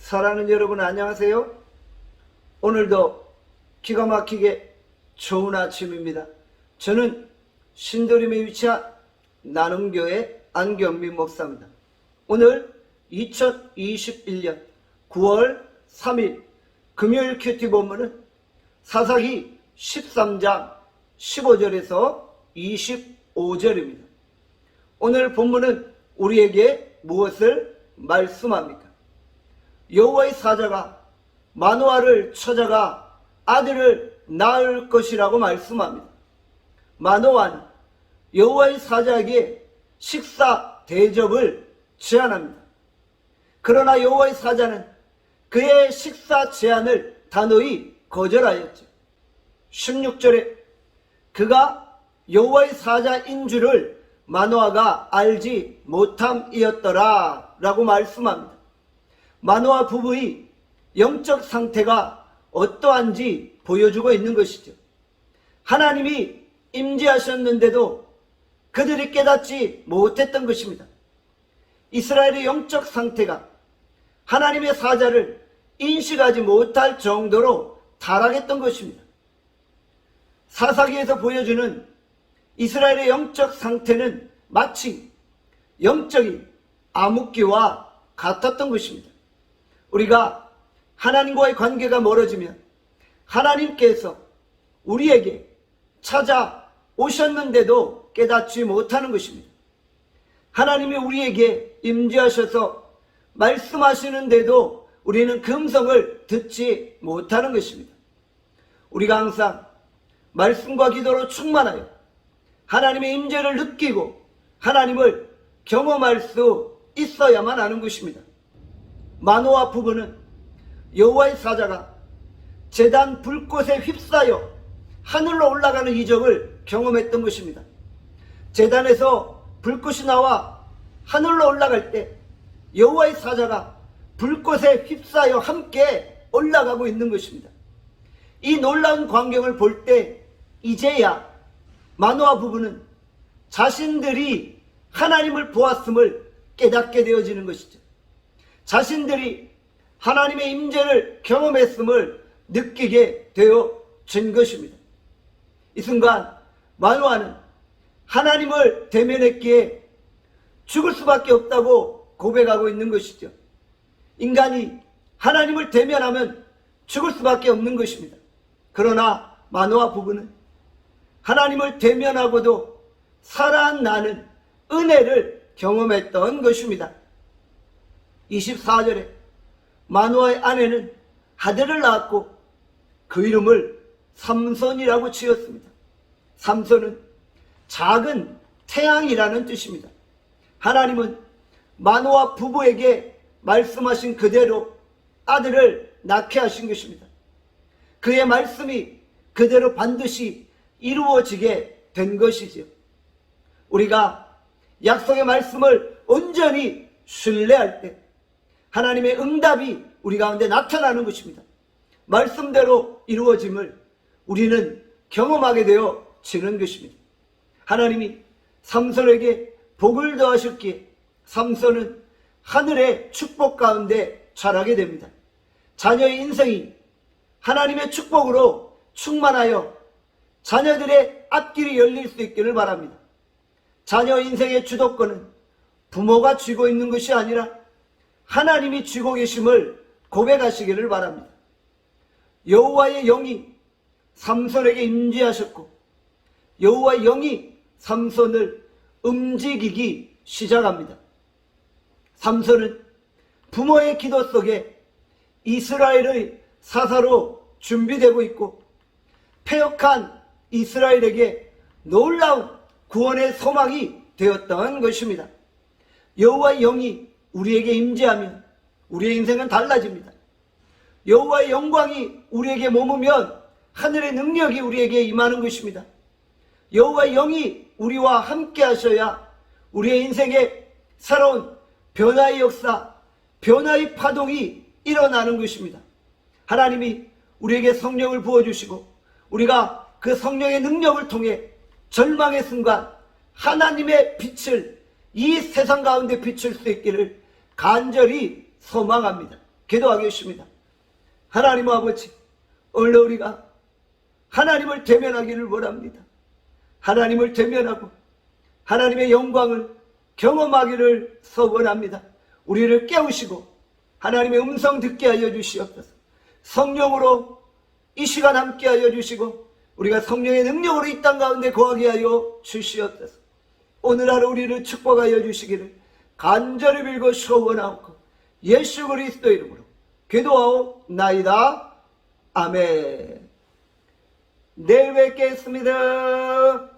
사랑하는 여러분 안녕하세요. 오늘도 기가 막히게 좋은 아침입니다. 저는 신도림에 위치한 나눔교회 안경민 목사입니다. 오늘 2021년 9월 3일 금요일 큐티 본문은 사사기 13장 15절에서 25절입니다. 오늘 본문은 우리에게 무엇을 말씀합니까? 여호와의 사자가 마노아를 찾아가 아들을 낳을 것이라고 말씀합니다. 마노아는 여호와의 사자에게 식사 대접을 제안합니다. 그러나 여호와의 사자는 그의 식사 제안을 단호히 거절하였죠. 16절에 그가 여호와의 사자인 줄을 마노아가 알지 못함이었더라 라고 말씀합니다. 마노아 부부의 영적 상태가 어떠한지 보여주고 있는 것이죠. 하나님이 임재하셨는데도 그들이 깨닫지 못했던 것입니다. 이스라엘의 영적 상태가 하나님의 사자를 인식하지 못할 정도로 타락했던 것입니다. 사사기에서 보여주는 이스라엘의 영적 상태는 마치 영적인 암흑기와 같았던 것입니다. 우리가 하나님과의 관계가 멀어지면 하나님께서 우리에게 찾아오셨는데도 깨닫지 못하는 것입니다. 하나님이 우리에게 임재하셔서 말씀하시는데도 우리는 그 음성을 듣지 못하는 것입니다. 우리가 항상 말씀과 기도로 충만하여 하나님의 임재를 느끼고 하나님을 경험할 수 있어야만 하는 것입니다. 마노아 부부는 여호와의 사자가 제단 불꽃에 휩싸여 하늘로 올라가는 이적을 경험했던 것입니다. 제단에서 불꽃이 나와 하늘로 올라갈 때 여호와의 사자가 불꽃에 휩싸여 함께 올라가고 있는 것입니다. 이 놀라운 광경을 볼 때 이제야 마노아 부부는 자신들이 하나님을 보았음을 깨닫게 되어지는 것이죠. 자신들이 하나님의 임재를 경험했음을 느끼게 되어진 것입니다. 이 순간 마노아는 하나님을 대면했기에 죽을 수밖에 없다고 고백하고 있는 것이죠. 인간이 하나님을 대면하면 죽을 수밖에 없는 것입니다. 그러나 마노아 부부는 하나님을 대면하고도 살아나는 은혜를 경험했던 것입니다. 24절에 마노아의 아내는 아들을 낳았고 그 이름을 삼손이라고 지었습니다. 삼손은 작은 태양이라는 뜻입니다. 하나님은 마노아 부부에게 말씀하신 그대로 아들을 낳게 하신 것입니다. 그의 말씀이 그대로 반드시 이루어지게 된 것이죠. 우리가 약속의 말씀을 온전히 신뢰할 때 하나님의 응답이 우리 가운데 나타나는 것입니다. 말씀대로 이루어짐을 우리는 경험하게 되어지는 것입니다. 하나님이 삼손에게 복을 더하셨기에 삼손은 하늘의 축복 가운데 자라게 됩니다. 자녀의 인생이 하나님의 축복으로 충만하여 자녀들의 앞길이 열릴 수 있기를 바랍니다. 자녀 인생의 주도권은 부모가 쥐고 있는 것이 아니라 하나님이 쥐고 계심을 고백하시기를 바랍니다. 여호와의 영이 삼손에게 임재하셨고 여호와의 영이 삼손을 움직이기 시작합니다. 삼손은 부모의 기도 속에 이스라엘의 사사로 준비되고 있고 패역한 이스라엘에게 놀라운 구원의 소망이 되었던 것입니다. 여호와의 영이 우리에게 임재하면 우리의 인생은 달라집니다. 여호와의 영광이 우리에게 머무면 하늘의 능력이 우리에게 임하는 것입니다. 여호와의 영이 우리와 함께 하셔야 우리의 인생에 새로운 변화의 역사, 변화의 파동이 일어나는 것입니다. 하나님이 우리에게 성령을 부어주시고 우리가 그 성령의 능력을 통해 절망의 순간 하나님의 빛을 이 세상 가운데 비출 수 있기를 간절히 소망합니다. 기도하겠습니다. 하나님 아버지, 오늘 우리가 하나님을 대면하기를 원합니다. 하나님을 대면하고 하나님의 영광을 경험하기를 소원합니다. 우리를 깨우시고 하나님의 음성 듣게 하여 주시옵소서. 성령으로 이 시간 함께 하여 주시고 우리가 성령의 능력으로 이 땅 가운데 거하게 하여 주시옵소서. 오늘 하루 우리를 축복하여 주시기를 간절히 빌고 소원하옵고 예수 그리스도 이름으로 기도하옵나이다. 아멘. 내일 뵙겠습니다.